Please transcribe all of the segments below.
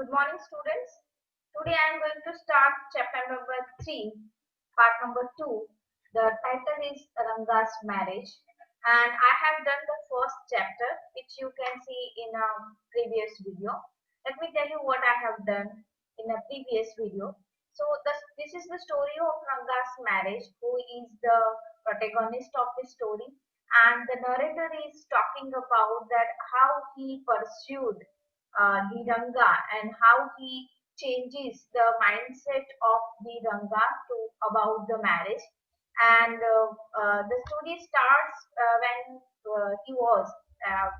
Good morning, students. Today I am going to start chapter number 3, part number 2. The title is Ranga's marriage, and I have done the first chapter, which you can see in a previous video. Let me tell you what I have done in a previous video. So, this is the story of Ranga's marriage, who is the protagonist of the story, and the narrator is talking about that how he pursued the Ranga and how he changes the mindset of the Ranga to about the marriage. And the story starts when he was uh,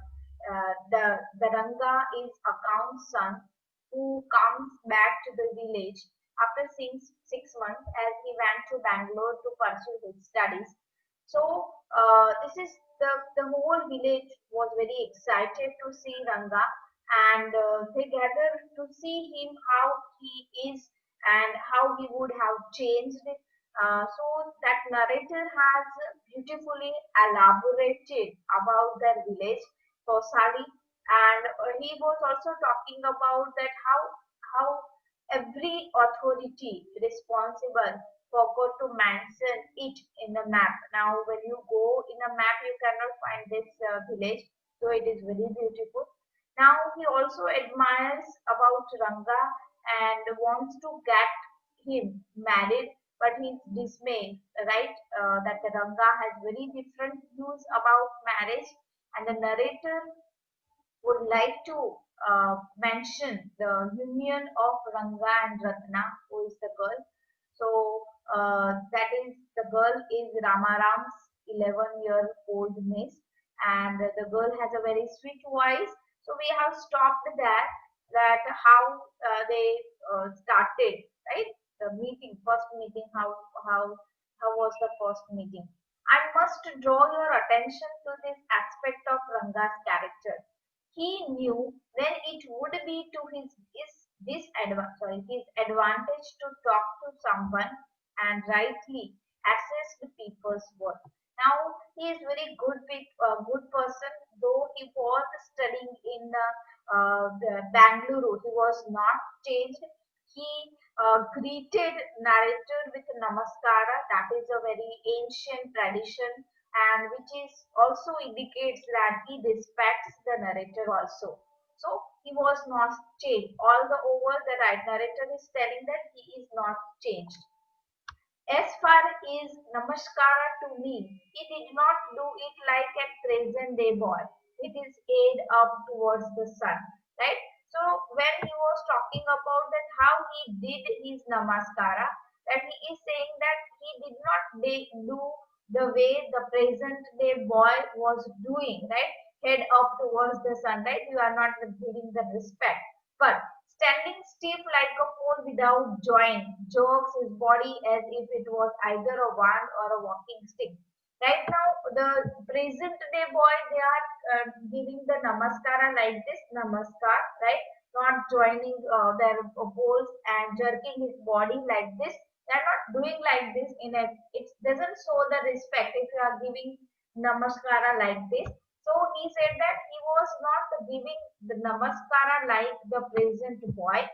the Ranga is Account's son who comes back to the village after 6 months as he went to Bangalore to pursue his studies. So this is the whole village was very excited to see Ranga, and they gathered to see him how he is and how he would have changed. So that narrator has beautifully elaborated about their village society, and he was also talking about that how every authority responsible forgot to mention it in the map. Now, when you go in a map, you cannot find this village, so it is very beautiful. Now, he also admires about Ranga and wants to get him married, but he's dismayed, right? That the Ranga has very different views about marriage, and the narrator would like to mention the union of Ranga and Ratna, who is the girl. So that is the girl is Ramaram's 11-year-old niece, and the girl has a very sweet voice. So we have stopped there. That how they started, right? The meeting, first meeting. How was the first meeting? I must draw your attention to this aspect of Ranga's character. He knew when it would be to his advantage to talk to someone and rightly assess the people's worth. Now he is very good person. Though he was studying in the Bangalore, he was not changed. He greeted narrator with namaskara. That is a very ancient tradition, and which is also indicates that he respects the narrator also. So he was not changed. All the over the right narrator is telling that he is not changed. As far as namaskara to me, he did not do it like a present day boy. It is aid up towards the sun, right? So when he was talking about that how he did his namaskara, that he is saying that he did not do the way the present day boy was doing, right? Head up towards the sun, right? You are not giving the respect, but standing stiff like a pole without joint, jerks his body as if it was either a wand or a walking stick. Right now, the present day boy, they are giving the namaskara like this, namaskar, right? Not joining their poles and jerking his body like this. They are not doing like this in a, it doesn't show the respect if you are giving namaskara like this. So he said that he was not giving the namaskara like the present boy,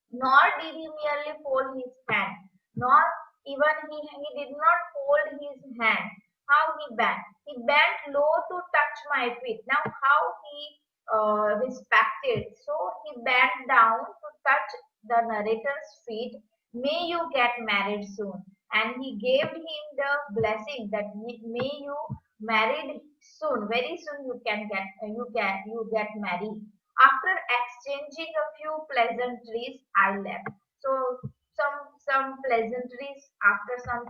nor did he merely fold his hand, nor even he did not fold his hand. How he bent? He bent low to touch my feet. Now, how he respected? So he bent down to touch the narrator's feet. May you get married soon, and he gave him the blessing that may you married soon. Very soon you can get married. After exchanging a few pleasantries, I left. So some pleasantries after some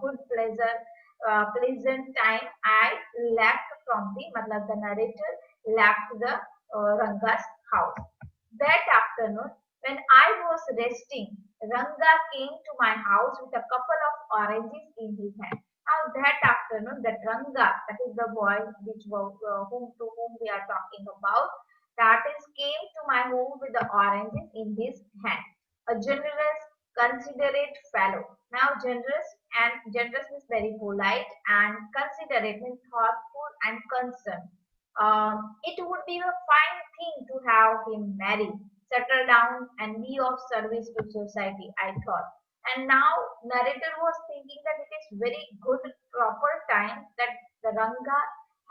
good pleasant time, I left from the matlab the narrator left the Ranga's house. That afternoon, when I was resting, Ranga came to my house with a couple of oranges in his hand. Now that afternoon, that Ranga, that is the boy which was, whom we are talking about, that is came to my home with the oranges in his hand. A generous, considerate fellow. Now generous is very polite, and considerate means thoughtful and concerned. It would be a fine thing to have him marry. settle down and be of service to society, I thought. And now narrator was thinking that it is very good proper time that the Ranga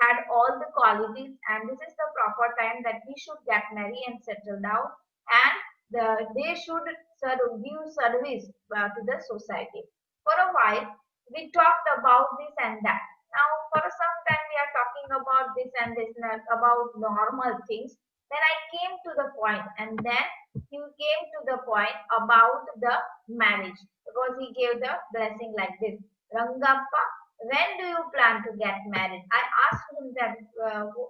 had all the qualities, and this is the proper time that he should get married and settle down, and they should give service to the society. For a while we talked about this and that. Now for some time we are talking about this and this and about normal things. Then I came to the point, and then he came to the point about the marriage, because he gave the blessing like this. Rangappa, when do you plan to get married? I asked him that,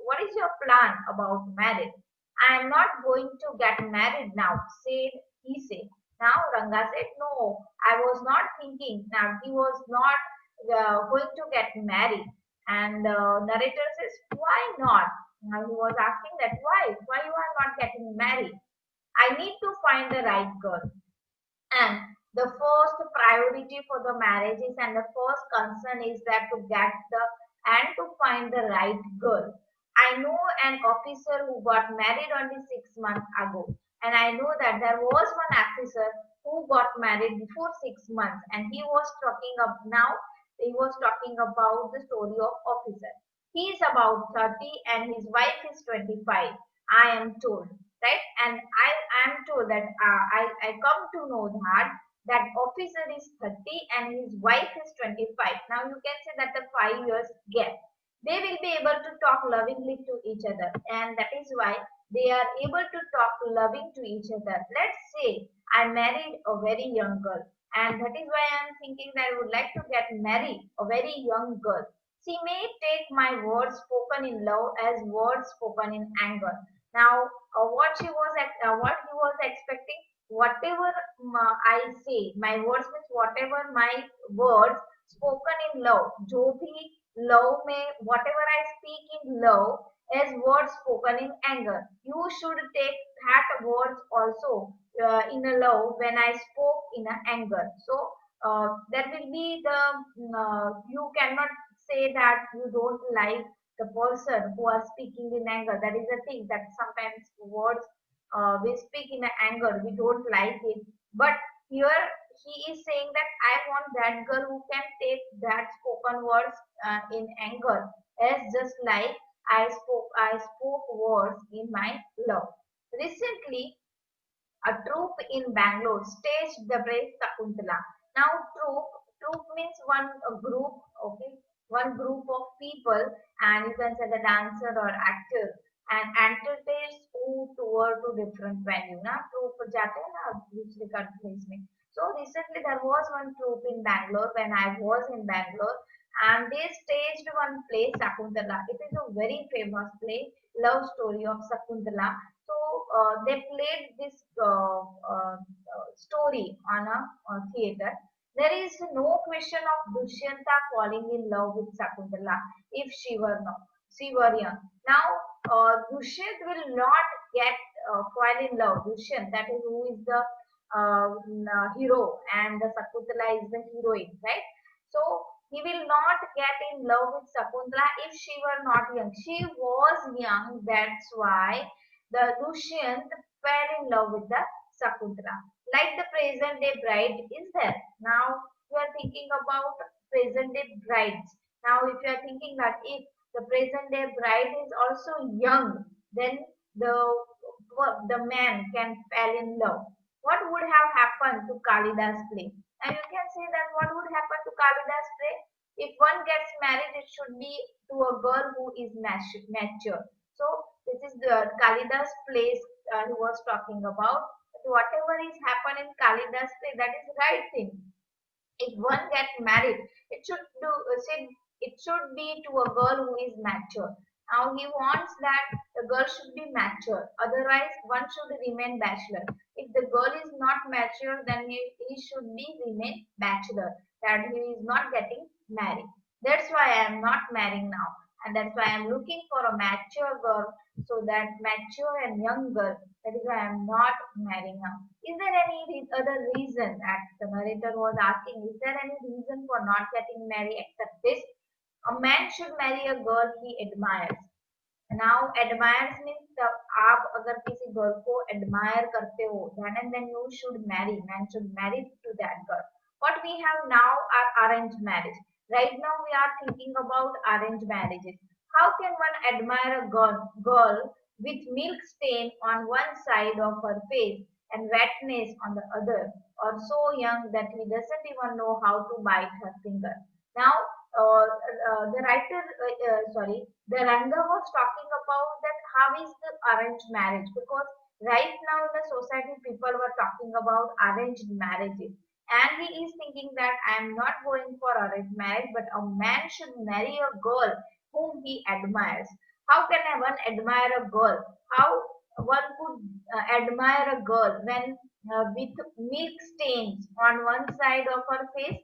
what is your plan about marriage? I am not going to get married now, said he said. Now Ranga said, no, I was not thinking. Now he was not going to get married. And narrator says, why not? Now he was asking that, why you are not getting married? I need to find the right girl. And the first priority for the marriages and the first concern is that to get the and to find the right girl. I know an officer who got married only 6 months ago, and I know that there was one officer who got married before 6 months, and he was talking up now. He was talking about the story of officer. He is about 30 and his wife is 25. I am told, right? And I am told that I come to know that officer is 30 and his wife is 25. Now you can say that the 5 years gap. They will be able to talk lovingly to each other, and that is why they are able to talk loving to each other. Let's say I married a very young girl, and that is why I am thinking that I would like to get married a very young girl. She may take my words spoken in love as words spoken in anger. Now, what he was expecting, whatever I say, my words means whatever my words spoken in love, जो भी love में whatever I speak in love as words spoken in anger. You should take that words also in a love when I spoke in a anger. So that will be the you cannot say that you don't like the person who are speaking in anger. That is the thing that sometimes words we speak in anger, we don't like it. But here he is saying that I want that girl who can take that spoken words in anger as just like I spoke words in my love. Recently, a troupe in Bangalore staged the play Sakuntala. Now, troupe means one group, okay, one group of people, and you can say the dancer or actor, and entertainers who tour to different venue. ना troupe जाते हैं ना दूसरे countries में. So recently there was one troupe in Bangalore when I was in Bangalore, and they staged one play Sakuntala. It is a very famous play, love story of Sakuntala. So they played this story on a theater. There is no question of Dushyanta falling in love with Sakuntala if she were young. Now, Dushyant will not get fall in love. Dushyant, that is who is the hero, and the Sakuntala is the heroine, right? So he will not get in love with Sakuntala if she were not young. She was young, that's why the Dushyant fell in love with the Sakuntala. Like the present day bride is there. Now you are thinking about present day brides. Now if you are thinking that if the present day bride is also young, then the the man can fall in love. What would have happened to Kalidas play? And you can say that what would happen to Kalidas play? If one gets married, it should be to a girl who is mature. So this is the Kalidas place he was talking about. Whatever is happened in Kalidas play, that is the right thing. If one gets married, it should be to a girl who is mature. Now he wants that the girl should be mature. Otherwise, one should remain bachelor. If the girl is not mature, then he should be remain bachelor. That he is not getting married. That's why I am not marrying now, and that's why I am looking for a mature girl. So that mature and young girl. That is why I am not marrying now. Is there any other reason that the narrator was asking? Is there any reason for not getting married except this? A man should marry a girl he admires. Now admires means the आप अगर किसी girl को admire करते हो then and then you should marry, man should marry to that girl. What we have now are arranged marriage. Right now we are thinking about arranged marriages. How can one admire a girl with milk stain on one side of her face and wetness on the other, or so young that he doesn't even know how to bite her finger? Now, the writer, the Ranga was talking about that how is the arranged marriage, because right now in the society people were talking about arranged marriages, and he is thinking that I am not going for arranged marriage, but a man should marry a girl whom he admires. How can one admire a girl? How one could admire a girl when with milk stains on one side of her face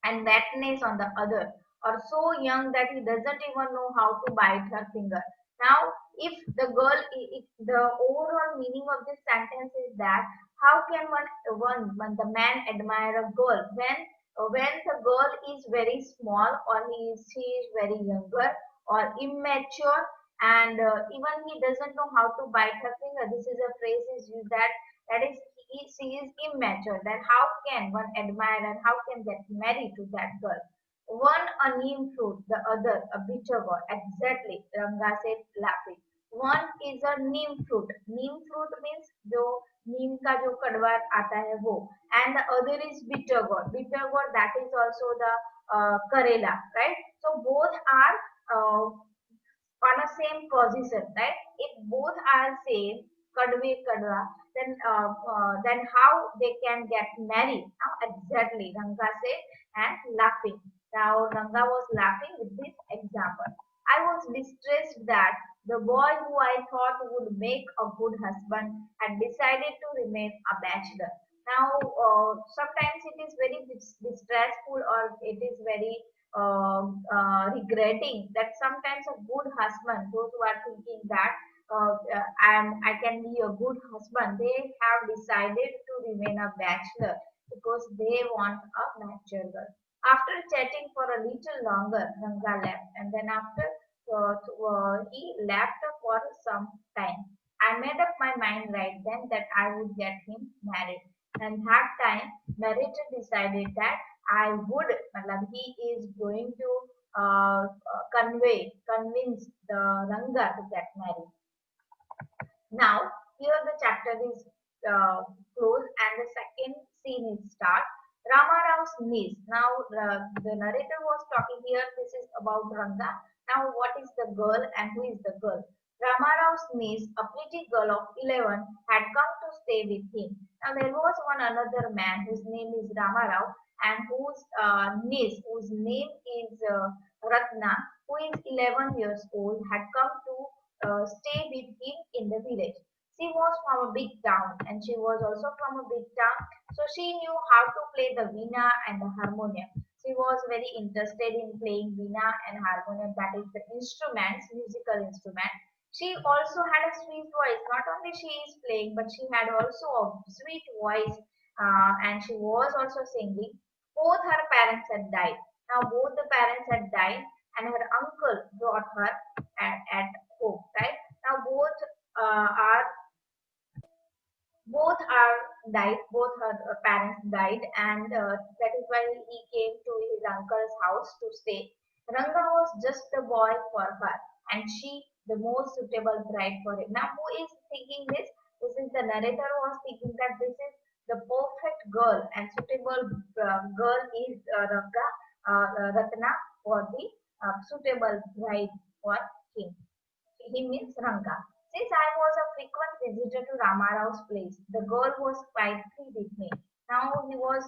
and wetness on the other, or so young that he doesn't even know how to bite her finger. Now, if the girl, if the overall meaning of this sentence is that how can when the man admire a girl when the girl is very small, or she is very younger or immature, and even he doesn't know how to bite her finger. This is a phrase is used that is she is immature, then how can one admire and how can get married to that girl? One a neem fruit, the other a bitter gourd. Exactly, Ranga said laughing. One is a neem fruit. Neem fruit means जो नीम का जो कड़वा आता है वो, and the other is bitter gourd. Bitter gourd, that is also the karela, right? So both are on a same position, right? If both are same, kadve kadva, then how they can get married? Now exactly, Ranga said and laughing. Now Ranga was laughing with this example. I was distressed that the boy who I thought would make a good husband had decided to remain a bachelor. Now, sometimes it is very distressful, or it is very regretting that sometimes a good husband, those who are thinking that I can be a good husband, they have decided to remain a bachelor because they want a mature girl. After chatting for a little longer, Ranga left, and then after he left for some time. I made up my mind right then that I would get him married. And that time, narrator decided that I would, matlab, he is going to convince the Ranga to get married. Now, here the chapter is closed and the second scene is start. Rama Rao's niece. Now, the narrator was talking here. This is about Ranga. Now, what is the girl and who is the girl? Rama Rao's niece, a pretty girl of 11, had come to stay with him. Now, there was one another man whose name is Rama Rao, and whose niece, whose name is Ratna, who is 11 years old, had come to stay with him in the village. She was from a big town, and she was also from a big town, so she knew how to play the veena and the harmonium. She was very interested in playing veena and harmonium, that is the instruments, musical instrument. She also had a sweet voice. Not only she is playing, but she had also a sweet voice, and she was also singing. Both her parents had died. Now both the parents had died, and her uncle brought her at home. Right now, are both are died. Both her parents died, and that is why he came to his uncle's house to stay. Ranga was just the boy for her, and she the most suitable bride for him. Now, who is thinking this? This is the narrator who was thinking that this is the perfect girl and suitable girl is Ratna for the suitable bride for him. He means Ranga. Since I was a frequent visitor to Ramarao's place, the girl was quite free with me. Now he was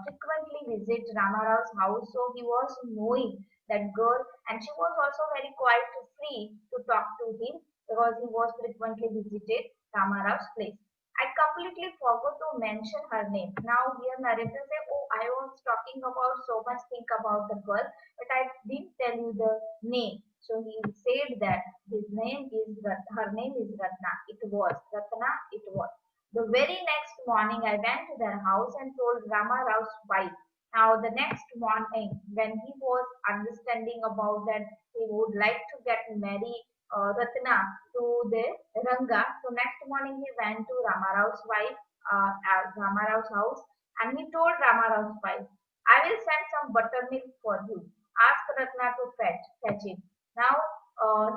frequently visit Ramarao's house, so he was knowing that girl, and she was also very quite free to talk to him because he was frequently visited Ramarao's place. I completely forgot to mention her name. Now here narrator say, "Oh, I was talking about so much thing about the girl, but I didn't tell you the name." So he said that her name is Ratna. It was Ratna. It was. The very next morning, I went to their house and told Rama Rao's wife. Now, the next morning, when he was understanding about that he would like to get married Ratna to the Ranga. So next morning he went to Ramarao's wife, at Ramarao's house, and he told Ramarao's wife, "I will send some buttermilk for you. Ask Ratna to fetch it." Now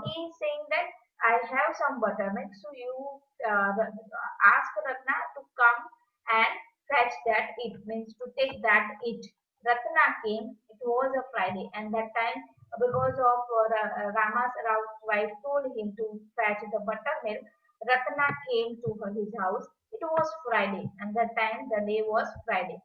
he is saying that I have some buttermilk, so you ask Ratna to come and fetch that. It means to take that it. Ratna came. It was a Friday, and that time because of Rama's wife told him to fetch the buttermilk, Ratna came to his house. It was Friday, and that time the day was Friday.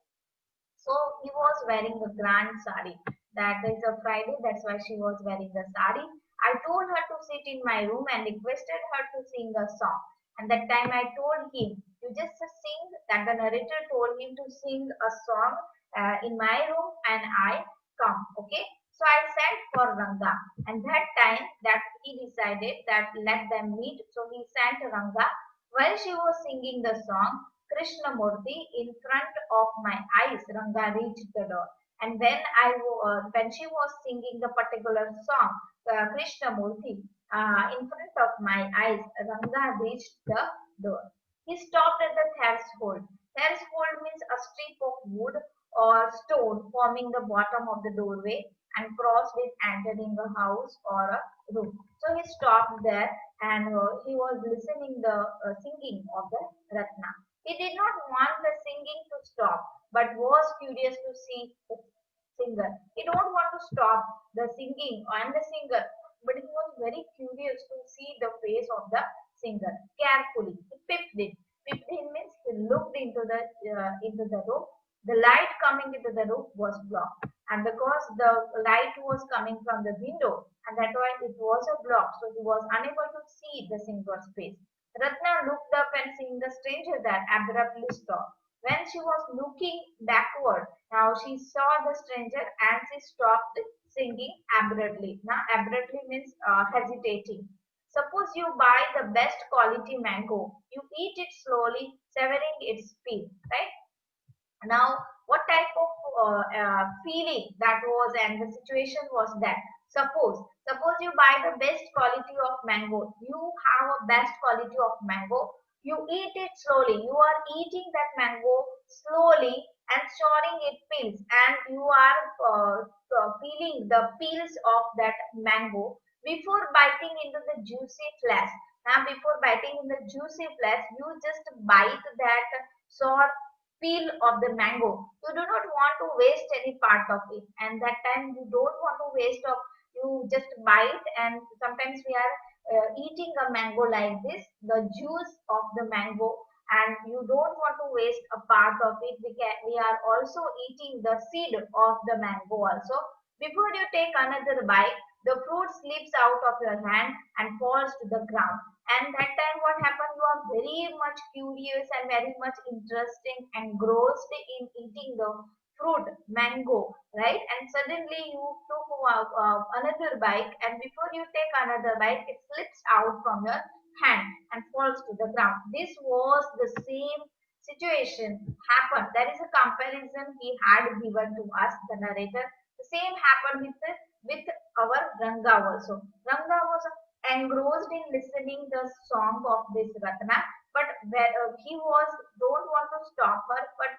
So he was wearing a grand sari. That is a Friday, that's why she was wearing the sari. I told her to sit in my room and requested her to sing a song. And that time I told him, you just sing, that the narrator told him to sing a song in my room and I come. Okay. So I sent for Ranga. And that time that he decided that let them meet. So he sent Ranga. While she was singing the song, Krishnamurti in front of my eyes, Ranga reached the door. And when she was singing the particular song, Krishnamurti, in front of my eyes, Ranga reached the door. He stopped at the threshold. Threshold means a strip of wood or stone forming the bottom of the doorway and crossed it entering a house or a room. So he stopped there and he was listening the singing of the Ratna. He did not want the singing to stop, but was curious to see the singer. He don't want to stop the singing and the singer, but he was very curious to see the face of the singer carefully. He picked it. Picked in means he looked into the room. The light coming into the room was blocked, and because the light was coming from the window, and that why it was a block, so he was unable to see the singer's face. Ratna looked up and seeing the stranger there abruptly stopped. When she was looking backward, now she saw the stranger and she stopped singing abruptly. Now abruptly means hesitating. Suppose you buy the best quality mango, you eat it slowly, severing its peel, right? Now, what type of feeling that was and the situation was that? Suppose you buy the best quality of mango. You have a best quality of mango. You eat it slowly. You are eating that mango slowly and storing it peels, and you are peeling the peels of that mango before biting into the juicy flesh. Now, before biting in the juicy flesh, you just bite that sour peel of the mango. You do not want to waste any part of it, and that time you don't want to waste of, you just bite. And sometimes we are eating a mango like this, the juice of the mango, and you don't want to waste a part of it. We are also eating the seed of the mango also. Before you take another bite, the fruit slips out of your hand and falls to the ground. And that time what happened, you are very much curious and very much interesting and engrossed in eating the fruit mango, right? And suddenly you took another bite, and before you take another bite, it slips out from your hand and falls to the ground. This was the same situation happened. That is a comparison he had given to us, the narrator. The same happened with our Ranga also. Ranga was engrossed in listening the song of this Ratna, but he was don't want to stop her, but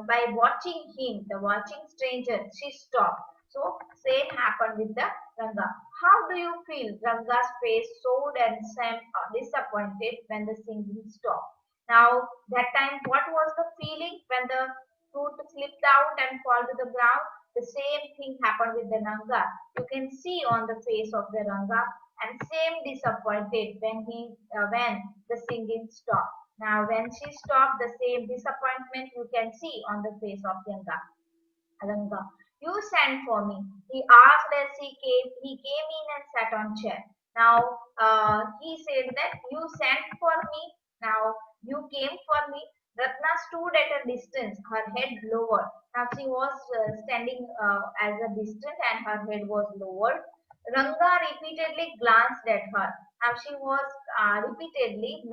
by watching him, the watching stranger, she stopped. So same happened with the Ranga. How do you feel? Ranga's face showed and seemed disappointed when the singing stopped. Now that time, what was the feeling when the fruit slipped out and fall to the ground? The same thing happened with the Ranga. You can see on the face of the Ranga, and same disappointed when the singing stopped. Now when she stopped, the same disappointment you can see on the face of Ranga. You sent for me. He asked as he came in and sat on chair. Now he said that you sent for me. Now you came for me. Ratna stood at a distance, her head lowered. Now she was standing as a distance and her head was lowered. Ranga repeatedly glanced at her. Now she was repeatedly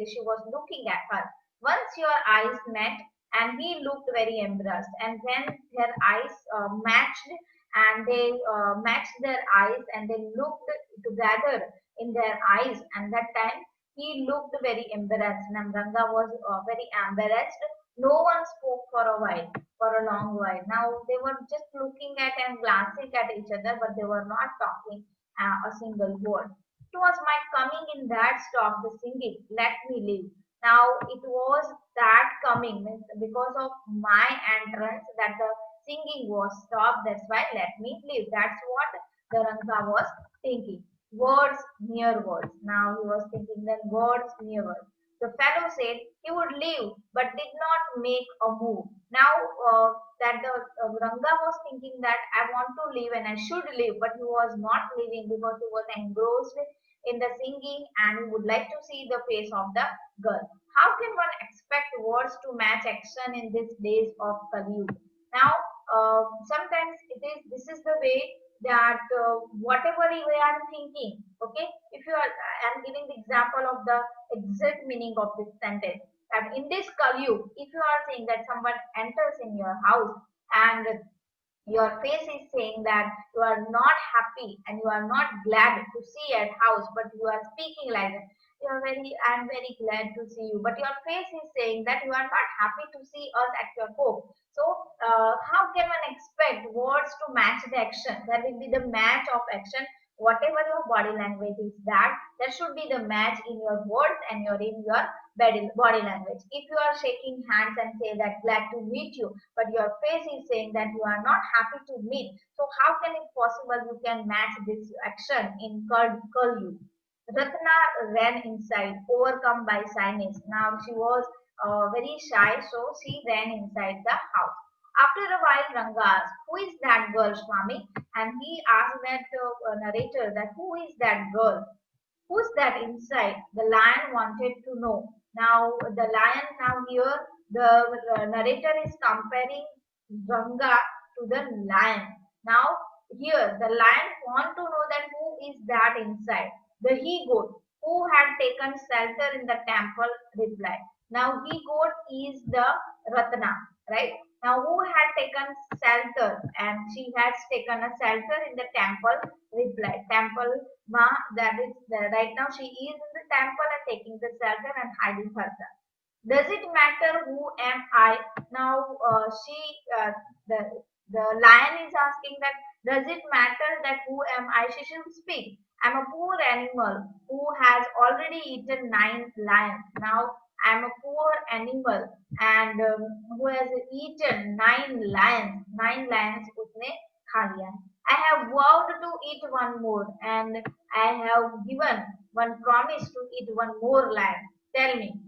she was looking at her. Once your eyes met, and he looked very embarrassed. And when her eyes matched, and they matched their eyes and they looked together in their eyes. And that time he looked very embarrassed. Namranga was very embarrassed. No one spoke for a while, for a long while. Now they were just looking at and glancing at each other, but they were not talking a single word. It was my coming in that stop the singing. Let me live. Now it was that coming means because of my entrance that the singing was stopped. That's why let me live. That's what the Ranga was thinking. Words near words. Now he was thinking then words near words. The fellow said he would leave but did not make a move. Now that the Ranga was thinking that I want to leave and I should leave, but he was not leaving because he was engrossed in the singing and he would like to see the face of the girl. How can one expect words to match action in these days of Kali? Now, sometimes it is this is the way that whatever we are thinking, okay, if you are, I am giving the example of the exact meaning of this sentence. That in this Kali, if you are saying that someone enters in your house and your face is saying that you are not happy and you are not glad to see at house, but you are speaking like that. You are very, I am very glad to see you, but your face is saying that you are not happy to see us at your home. So, how can one expect words to match the action? That will be the match of action. Whatever your body language is, that there should be the match in your words and your in your body language. If you are shaking hands and say that glad to meet you, but your face is saying that you are not happy to meet. So how can it possible you can match this action in curl you? Ratna ran inside, overcome by shyness. Now she was very shy, so she ran inside the house. After a while, Ranga asked, "Who is that girl, Swami?" And he asked that narrator that who is that girl? Who's that inside? The lion wanted to know. Now, the lion, now here, the narrator is comparing Ranga to the lion. Now, here, the lion want to know that who is that inside. The he goat, who had taken shelter in the temple, replied. Now, he goat is the Ratna, right? Now, who had taken shelter and she has taken a shelter in the temple, replied. Temple Ma, that is right now she is in the temple and taking the shelter and hiding herself. Does it matter who am I? Now the the lion is asking that does it matter that who am I? She should speak. I'm a poor animal who has already eaten 9 lions. Now I'm a poor animal and who has eaten 9 lions. 9 lions उसने खा लिया. I have vowed to eat one more and I have given one promise to eat one more lion. Tell me,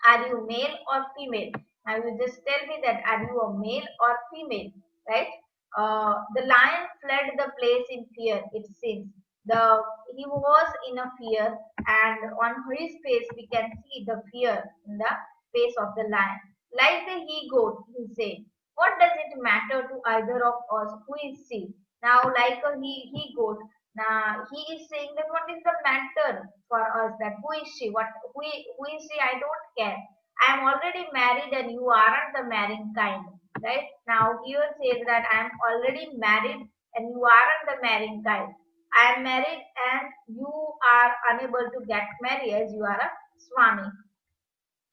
are you male or female? Now you just tell me that are you a male or female, right? The lion fled the place in fear. It seems the he was in a fear, and on his face we can see the fear in the face of the lion. Like the he goat, he said, "What does it matter to either of us? Who is she?" Now, like a he goat, now he is saying that what is the matter for us that who is she? Who is she? I don't care. I am already married and you aren't the marrying kind. Right? Now here says that I am already married and you aren't the marrying kind. I am married and you are unable to get married as you are a Swami.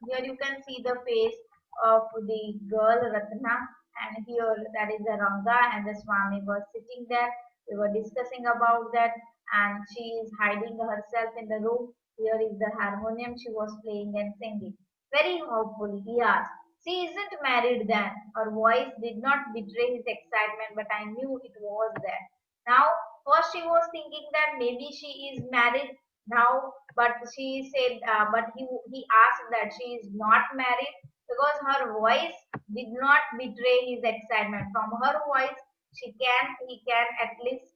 Here you can see the face of the girl Ratna, and here that is the Ranga and the Swami was sitting there. We were discussing about that, and she is hiding herself in the room. Here is the harmonium she was playing and singing. Very hopefully, he asked, "She isn't married then." Her voice did not betray his excitement, but I knew it was there. Now, first she was thinking that maybe she is married now, but she said, but he asked that she is not married because her voice did not betray his excitement. From her voice, he can at least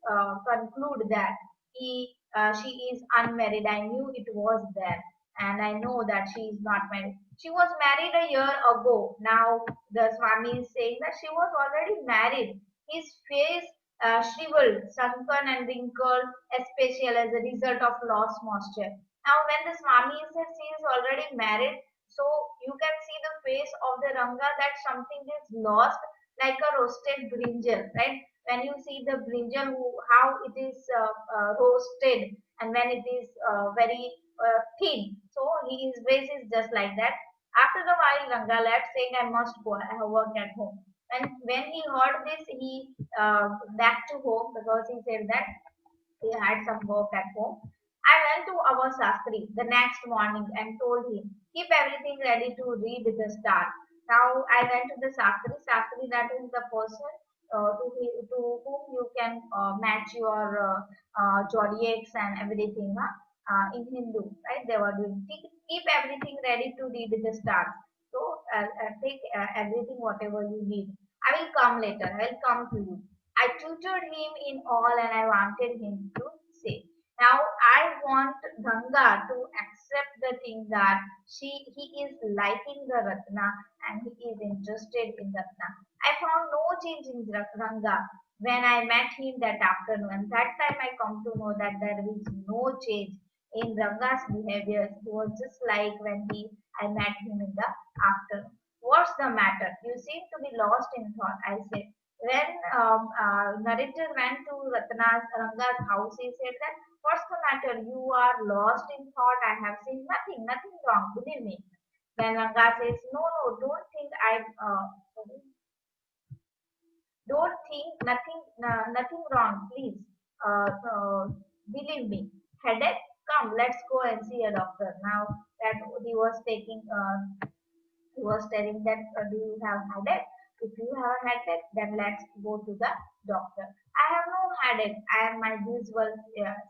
conclude that she is unmarried. I knew it was there, and I know that she is not married. She was married a year ago. Now the Swami is saying that she was already married. His face shriveled, sunken, and wrinkled, especially as a result of lost moisture. Now, when the Swami says she is already married, so you can see the face of the Ranga that something is lost. like a roasted brinjal, right? When you see the brinjal, how it is roasted, and when it is very thin, so his face is just like that. After a while, Ranga left, saying, "I must go. I have work at home." When he heard this, he back to home because he said that he had some work at home. I went to our Sastri the next morning and told him, keep everything ready to read the star. Now I went to the Sastri. Sastri, that is the person to whom you can match your zodiacs and everything in Hindu, right? They were doing, keep everything ready to read the stars. So take everything, whatever you need. I will come later. I will come to you. I tutored him in all and I wanted him to say. Now I want Ganga to accept the thing that he is liking the Ratna and he is interested in Ratna. I found no change in Ranga when I met him that afternoon. That time I come to know that there is no change in Ranga's behavior. He was just like when I met him in the afternoon. What's the matter? You seem to be lost in thought, I said. When narrator went to Ranga's house, he said that, what's the matter? You are lost in thought. I have seen nothing, nothing wrong. Believe me. Then Ranga says, no, no, don't think nothing wrong, please. Believe me. Headache? Come, let's go and see a doctor. Now that he was taking he was telling that, do you have headache? If you have a headache, then let's go to the doctor. I have no headache. I am my usual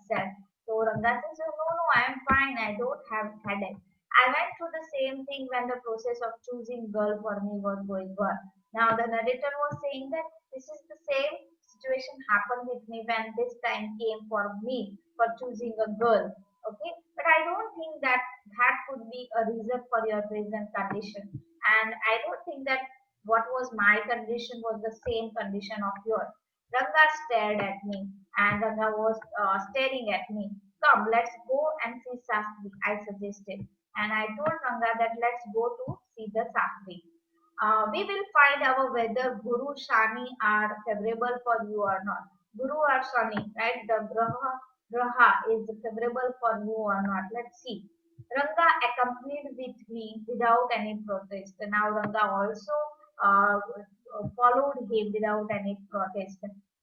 self. So Ranga says, oh, no, no, I am fine. I don't have headache. I went through the same thing when the process of choosing girl for me was going on. Now the narrator was saying that this is the same situation happened with me when this time came for me for choosing a girl. Okay, but I don't think that that could be a reason for your present condition. And I don't think that what was my condition was the same condition of yours. Ranga stared at me and Ranga was staring at me. Come, let's go and see Sastri, I suggested. And I told Ranga that let's go to see the Sastri. We will find out whether Guru Shani are favorable for you or not. Guru or Shani, right? The Graha is favorable for you or not. Let's see. Ranga accompanied with me without any protest. Now Ranga also followed him without any protest.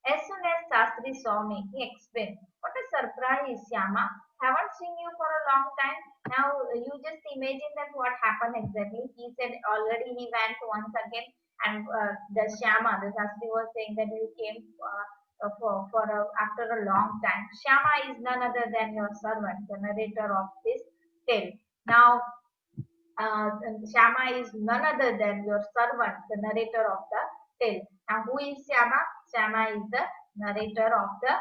As soon as Sastri saw me, he explained, "What a surprise, Syama! Haven't seen you for a long time. Now you just imagine that what happened exactly." He said already he went once again, and the Syama, the Sastri was saying that you came after a long time. Syama is none other than your servant, the narrator of this tale. Now Shama is none other than your servant, the narrator of the tale. Now, who is Shama? Shama is the narrator of the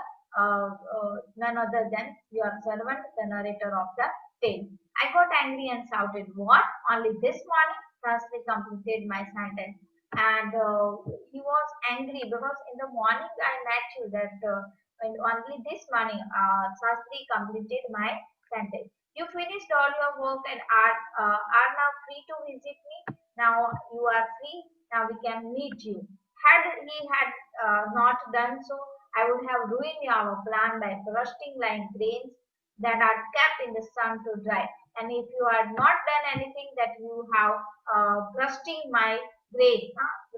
none other than your servant, the narrator of the tale. I got angry and shouted, "What? Only this morning?" Sastri completed my sentence. And he was angry because in the morning I met you that and only this morning Sastri completed my sentence. You finished all your work and are now free to visit me. Now you are free. Now we can meet you. Had he had not done so, I would have ruined our plan by bursting like grains that are kept in the sun to dry. And if you had not done anything that you have bursting my grain,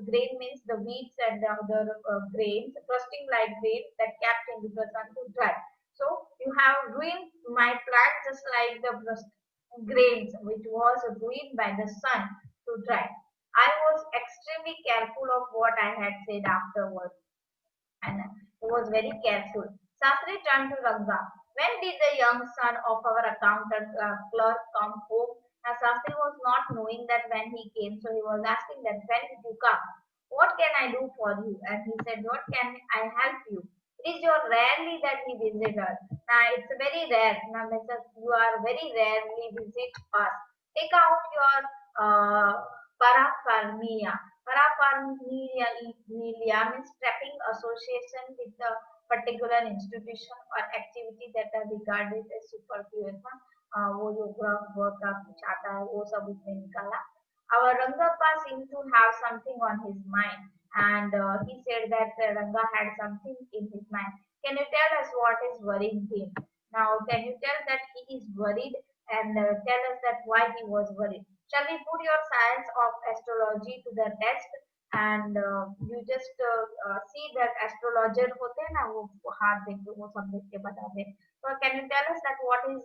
grain means the wheats and the other grains, bursting like grains that kept in the sun to dry. So you have ruined my plant just like the grains which was ruined by the sun to dry. I was extremely careful of what I had said afterwards and he was very careful. Sastri turned to Ranga. When did the young son of our accountant clerk come home? Now Sastri was not knowing that when he came, so he was asking that when did you come? What can I do for you? And he said, what can I help you? It is your rarely that he visit us. Now it's very rare. Now Mr. You are very rarely visit us. Take out your paraphernalia. Paraphernalia means strapping association with a particular institution or activity that are regarded as superfluous. वो जो work आप चाहता है वो सब उसमें निकाला. Our Rangappa seemed to have something on his mind. and he said that Ranga had something in his mind. Can you tell us what is worrying him? Now, can you tell that he is worried and tell us that why he was worried? Shall we put your science of astrology to the test? And you just see that astrologer होते हैं ना वो हाथ देख के वो सब देख के बताते हैं. So can you tell us that what is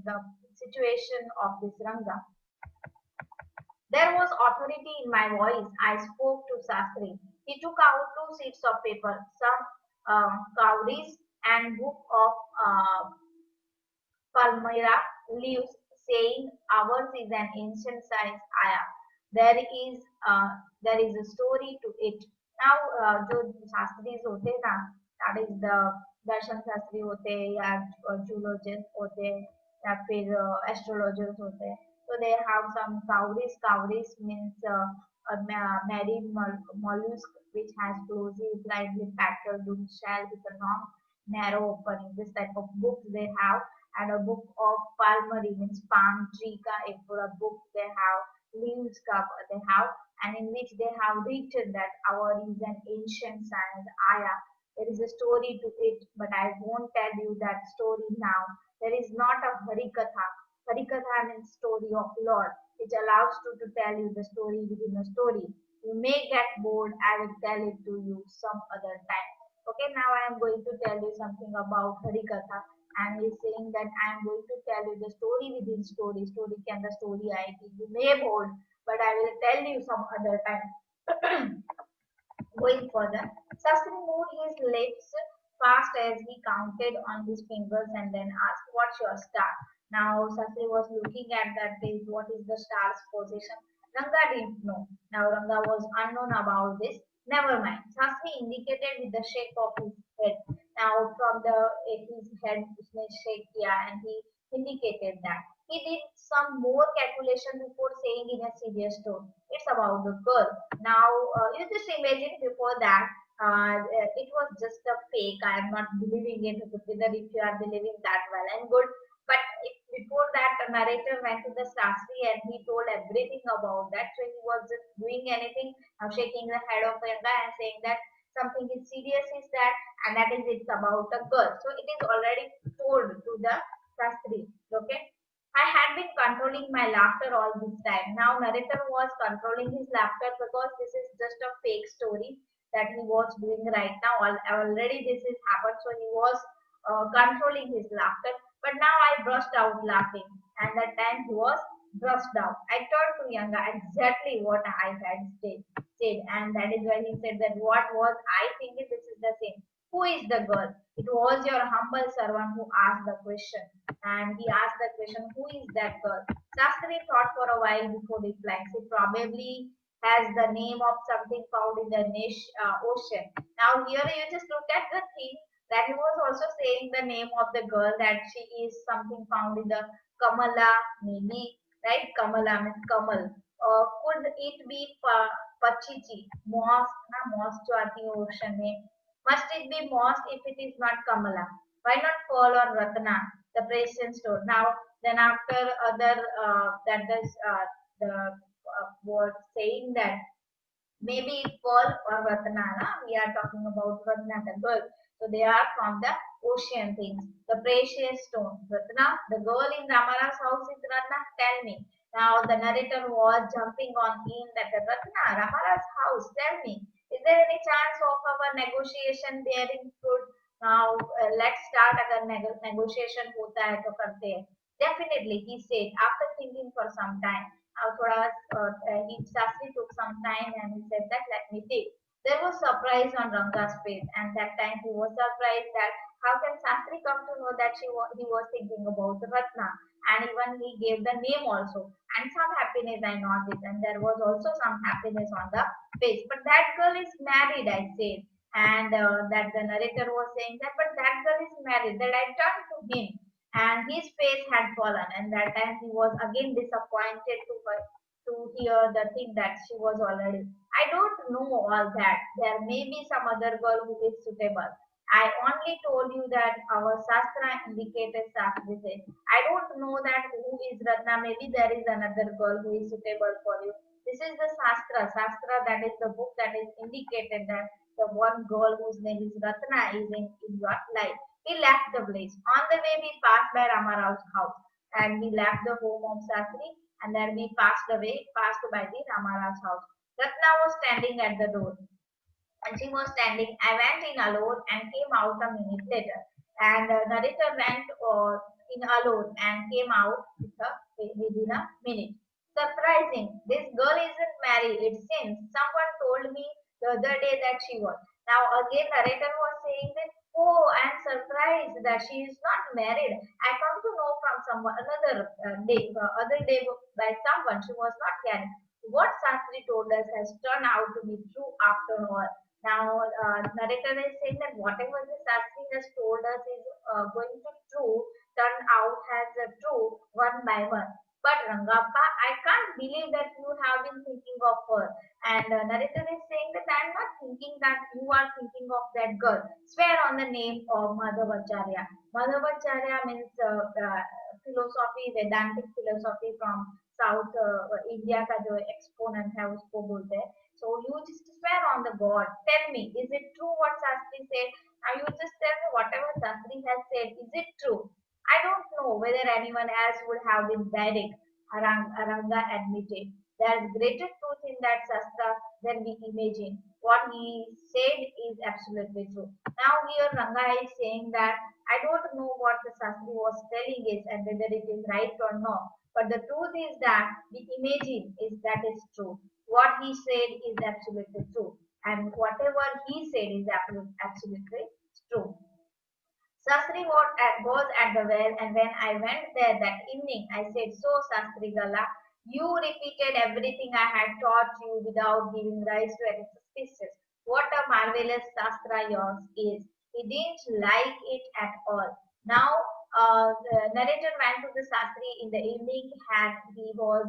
the situation of this Ranga? There was authority in my voice. I spoke to Sastri. He took out two sheets of paper, some cowries and book of Palmyra leaves, saying ours is an ancient science ayah. There is uh, there is a story to it. Now जो शास्त्रीज होते हैं ना, that is the दर्शन शास्त्री होते हैं या zoologist होते हैं या फिर एस्ट्रोलॉजर्स होते हैं. So they have some cowries. Cowries means a marine mollusk which has closely slightly patterned shell with a long narrow opening. This type of books they have, and a book of palmary means palm tree ka ek pura book they have, leaves ka they have, and in which they have written that our is an ancient science ayah. There is a story to it, but I won't tell you that story now. There is not a harikatha. Harikatha means story of Lord, which allows to tell you the story within a story. You may get bored. I will tell it to you some other time. Okay, now I am going to tell you something about Harikatha, and he's saying that I am going to tell you the story within story. Story can the story I think you may bored, but I will tell you some other time. Going further, Sastri moved his lips fast as he counted on his fingers and then asked, "What's your star?" Now Sastri was looking at that page. What is the star's position? Ranga didn't know. Now Ranga was unknown about this. Never mind. Sastri indicated with the shake of his head. Now from the his head, उसने shake किया and he indicated that. He did some more calculation before saying in a serious tone, "It's about the girl." Now, you just imagine before that, it was just a fake. I am not believing it. Whether if you are believing that, well and good. But if before that, the narrator went to the Shastri and he told everything about that. So he was just doing anything, shaking the head of Ranga and saying that something is serious is that, and that is it's about a girl. So it is already told to the Shastri. Okay. I had been controlling my laughter all this time. Now narrator was controlling his laughter because this is just a fake story that he was doing right now. Already this is happened, so he was controlling his laughter. But now I burst out laughing, and that time he was burst out. I turned to Yanga exactly what I had said, and that is why he said that what was I thinking. This is the same. Who is the girl? It was your humble servant who asked the question, and he asked the question, "Who is that girl?" Shastri thought for a while before replying. She probably has the name of something found in the ocean. Now here you just look at the thing that he was also saying the name of the girl, that she is something found in the Kamala, maybe, right? Kamala means Kamal. Could it be Pachichi, moss? Na moss जो आती है ocean में. Must it be moss if it is not Kamala? Why not pearl or Ratna, the precious stone? Now, then after other that is the word saying that maybe pearl or Ratna, na? We are talking about Ratna the girl. So they are from the ocean things. The precious stone. Ratna, the girl in Ramara's house is Ratna. Tell me. Now the narrator was jumping on in that Ratna, Ramara's house. Tell me. Is there any chance of our negotiation bearing fruit? Now let's start अगर negotiation होता है तो करते हैं. Definitely, he said after thinking for some time. Now थोड़ा he Shastri took some time and he said that let me think. There was surprise on Ranga's face, and that time he was surprised that how can Shastri come to know that he was thinking about Ratna, and even he gave the name also, and some happiness I noticed, and there was also some happiness on the face. But that girl is married, I said, and that the narrator was saying that, but that girl is married. That I turned to him, and his face had fallen, and that time he was again disappointed to hear the thing that she was already. I don't know all that. There may be some other girl who is suitable. I only told you that our Shastra indicated Shastri said. I don't know that who is Ratna. Maybe there is another girl who is suitable for you. This is the Shastra. Shastra, that is the book that is indicated that the one girl whose name is Ratna is in your life. We left the place. On the way, we passed by Ramarao's house and we left the home of Shastri and then we passed by the Ramarao's house. Ratna was standing at the door and she was standing. I went in alone and came out a minute later. And narrator went in alone and came out within a minute. Surprising, this girl isn't married, it seems. Someone told me the other day that she was. Now again narrator was saying that, oh, I'm surprised that she is not married. I come to know from someone other day by someone she was not married. What Sastri told us has turned out to be true after all. Now, narrator is saying that whatever the Sastri has told us is going to true, turn out as true one by one. But Rangappa, I can't believe that you have been thinking of her. And narrator is saying that I'm not thinking that you are thinking of that girl. Swear on the name of Madhavacharya. Madhavacharya means philosophy, Vedantic philosophy from South India का जो exponent है उसको बोलते हैं. So you just swear on the God. Tell me, is it true what Shastri said? Now you just tell me whatever Shastri has said. Is it true? I don't know whether anyone else would have been direct. Aranga admitted. There is greater truth in that Shastra than we imagine. What he said is absolutely true. Now here Ranga is saying that I don't know what the Shastri was telling is and whether it is right or not. But the truth is that we imagine is that is true. What he said is absolutely true. And whatever he said is absolutely true. Sastri was at the well, and when I went there that evening, I said, so Sastri Gala, you repeated everything I had taught you without giving rise to any suspicions. What a marvelous Sastra yours is. He didn't like it at all. Now, the narrator went to the Sastri in the evening and he was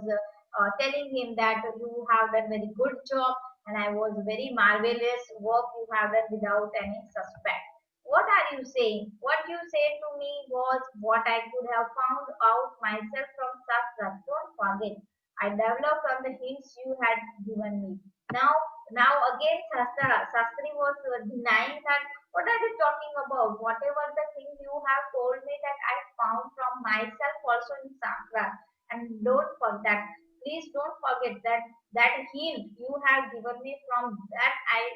telling him that you have done very good job and I was very marvelous work you have done without any suspect. What are you saying? What you said to me was what I could have found out myself from Shastra. Don't forget. I developed from the hints you had given me. Now, now again, Shastri was denying that. What are you talking about? Whatever the thing you have told me that I found from myself also in Shastra. And don't forget. Please don't forget that hint you have given me from that I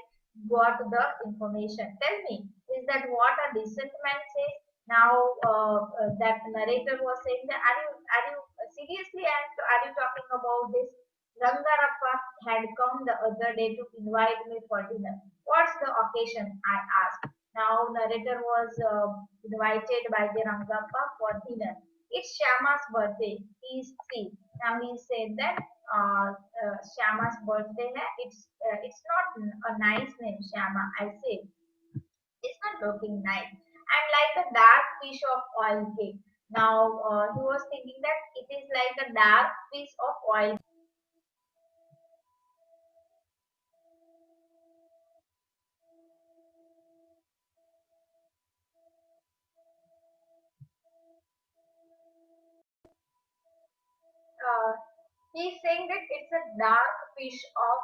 got the information. Tell me, is that what a decent man says? Now that narrator was saying that are you seriously are you talking about this? Rangarappa had come the other day to invite me for dinner. What's the occasion? I asked. Now narrator was invited by the Rangappa for dinner. It's Shama's birthday. See. Now he said that Shama's birthday hai. It's not a nice name, Shama. I say it's not looking nice. And like a dark piece of oil cake. Now he was thinking that it is like a dark piece of oil. Uh, he's saying that it's a dark piece of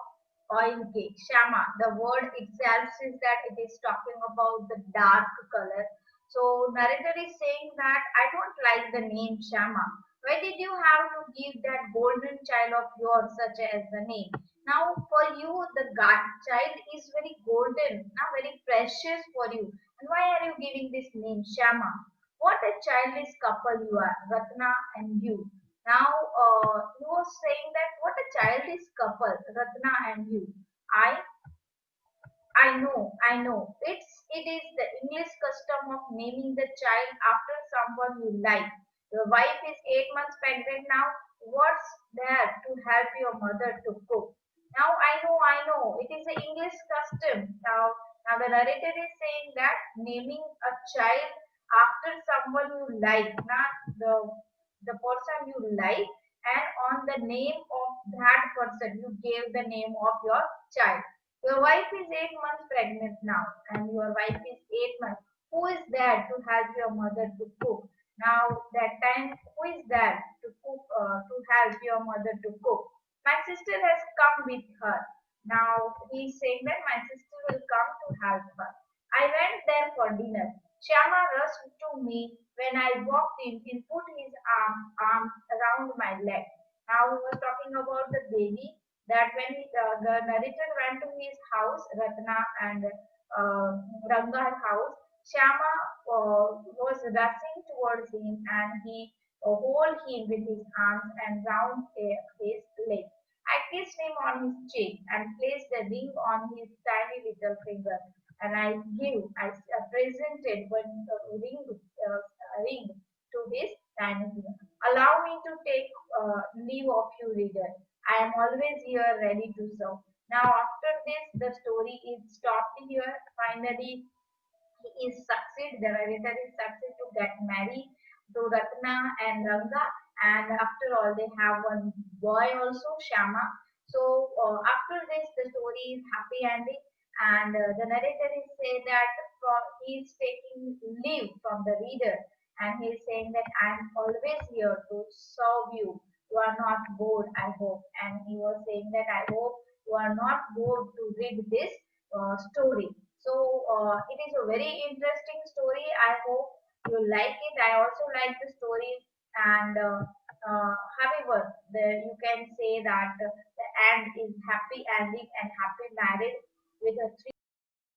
oil cake. Shama. The word itself says that it is talking about the dark color. So narrator is saying that I don't like the name Shama. Why did you have to give that golden child of yours such as the name? Now for you the child is very golden, now very precious for you. And why are you giving this name Shama? What a childish couple you are, Ratna and you. Now he was saying that what a childish couple, Ratna and you. I I know. It is the English custom of naming the child after someone you like. Your wife is 8 months pregnant now. What's there to help your mother to cook? Now I know. It is the English custom. Now the narrator is saying that naming a child after someone you like, not the person you like, and on the name of that person you gave the name of your child. Your wife is 8 months pregnant now, and your wife is 8 months. Who is there to help your mother to cook? Now that time, who is there to cook to help your mother to cook? My sister has come with her. Now he's saying that my sister will come to help her. I went there for dinner. Shyama rushed to me when I walked in and put his arm around my leg. Now he was talking about the baby that when the narrator went to his house, Ratna and Ranga's house, Shyama was rushing towards him and he hold him with his arms and round his leg. I kissed him on his cheek and placed a ring on his tiny little finger. And I presented one ring to his tiny finger. Allow me to take leave of you, reader. I am always here ready to serve. Now, after this, the story is stopped here. Finally, he is succeed, the narrator is succeed to get married to Ratna and Ranga, and after all, they have one boy also, Shama. So after this, the story is happy ending, and the narrator is saying that he is taking leave from the reader, and he is saying that I am always here to serve you. You are not bored, I hope. And he was saying that I hope you are not bored to read this story. So it is a very interesting story. I hope you like it. I also like the story, and however, you can say that the end is happy ending and happy marriage with a three.